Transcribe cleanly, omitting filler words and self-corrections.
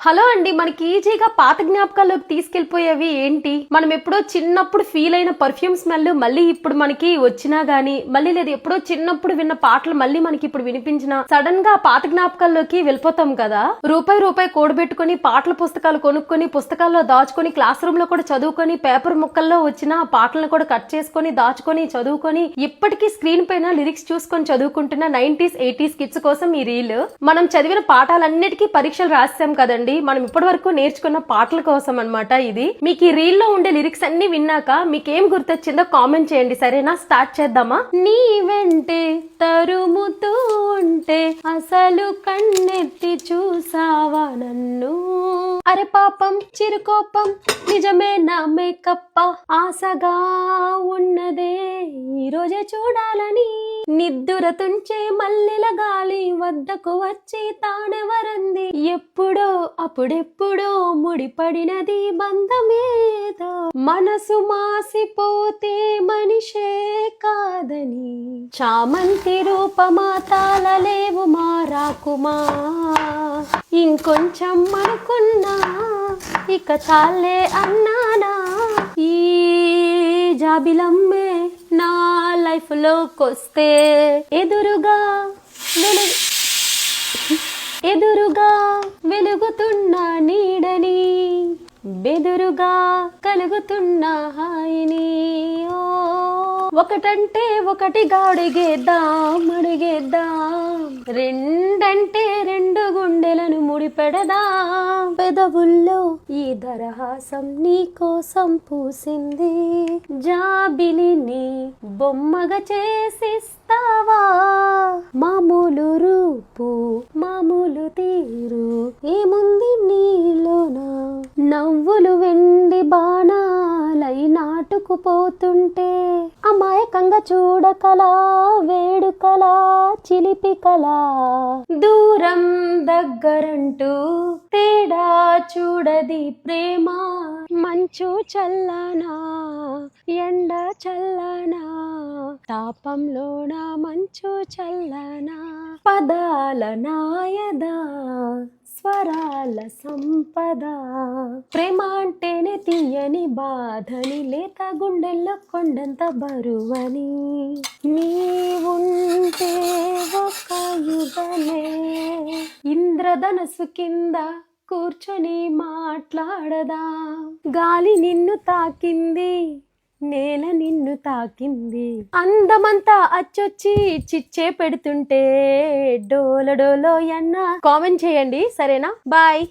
Hello అండి, మనకి ఈజీగా పాత జ్ఞాపకాల్లోకి తీసుకెళ్లిపోయేవి ఏంటి? మనం ఎప్పుడో చిన్నప్పుడు ఫీల్ అయిన పర్ఫ్యూమ్ స్మెల్ మళ్ళీ ఇప్పుడు మనకి వచ్చినా గానీ, మళ్ళీ లేదు ఎప్పుడో చిన్నప్పుడు విన్న పాటలు మళ్ళీ మనకి ఇప్పుడు వినిపించినా సడన్ గా పాత జ్ఞాపకాల్లోకి వెళ్ళిపోతాం కదా. రూపాయి కూడబెట్టుకుని పాటల పుస్తకాలు కొనుక్కొని పుస్తకాల్లో దాచుకొని క్లాస్ రూమ్ లో కూడా చదువుకొని పేపర్ ముక్కల్లో వచ్చిన పాటలను కూడా కట్ చేసుకొని దాచుకొని చదువుకొని ఇప్పటికీ స్క్రీన్ పైన లిరిక్స్ చూసుకొని చదువుకుంటున్న 90s 80s కిడ్స్ కోసం ఈ రీల్. మనం చదివిన పాఠాలన్నిటికీ పరీక్షలు రాసాం కదండి. మనం ఇప్పటి వరకు నేర్చుకున్న పాటల కోసం అన్నమాట ఇది. మీకు ఈ రీల్ లో ఉండే లిరిక్స్ అన్ని విన్నాక మీకేం గుర్తొచ్చిందో కామెంట్ చేయండి, సరేనా? స్టార్ట్ చేద్దామా? నీ వెంటే తరుముతూ ఉంటే అసలు కన్నెత్తి చూసావా నన్ను? అరే పాపం చిరుకోపం నిజమే నా మేకప్ప, ఆశగా ఉన్నదే ఈ రోజే చూడాలని. నిద్దుర తుంచే మల్లెల గాలి వద్దకు వచ్చి తానెవరంది? ఎప్పుడో అప్పుడెప్పుడో ముడిపడినది బంధమేదో, మనసు మాసిపోతే మనిషే కాదని. చామంతి రూపమా తాళలేవు మారాకుమా, ఇంకొంచెం అనుకున్నా ఇక చాలే అన్నానా. ఈ జాబిలమ్మే నా లైఫ్ లోకొస్తే ఎదురుగా వెలుగుతున్న నీడని, బెదురుగా కలుగుతున్న హాయిని. ఒకటంటే ఒకటి అడిగేద్దాం, రెండంటే రెండు గుండెలను ముడిపెడదాం. పెదవుల్లో ఈ దరహాసం నీ కోసం పూసింది, జాబిలిని బొమ్మగా చేసిస్తావా? మామూలు రూపు మామూలు తీరు ఏముంది నీలోనా? నవ్వులు వెండి బాణాలై నాటుకుపోతుంటే అమాయకంగా చూడకలా, వేడుకలా చిలిపి కలా. దూరం దగ్గరంటూ తేడా చూడది ప్రేమ, మంచు చల్లనా ఎండ చల్లనా, తాపంలోన మంచు చల్లనా. పదాల నాయదా స్వరాల సంపద, ప్రేమ అంటేనే తీయని బాధని, లేత గుండెల్లో కొండంత బరువని. నీవుంటే ఒక యుగమే ఇంద్రధనస్సు కింద కూర్చొని మాట్లాడదా. గాలి నిన్ను తాకింది, నేల నిన్ను తాకింది, అందమంతా అచ్చొచ్చి చిచ్చే పెడుతుంటే డోలో డోలో అన్న. కామెంట్ చేయండి, సరేనా? బాయ్.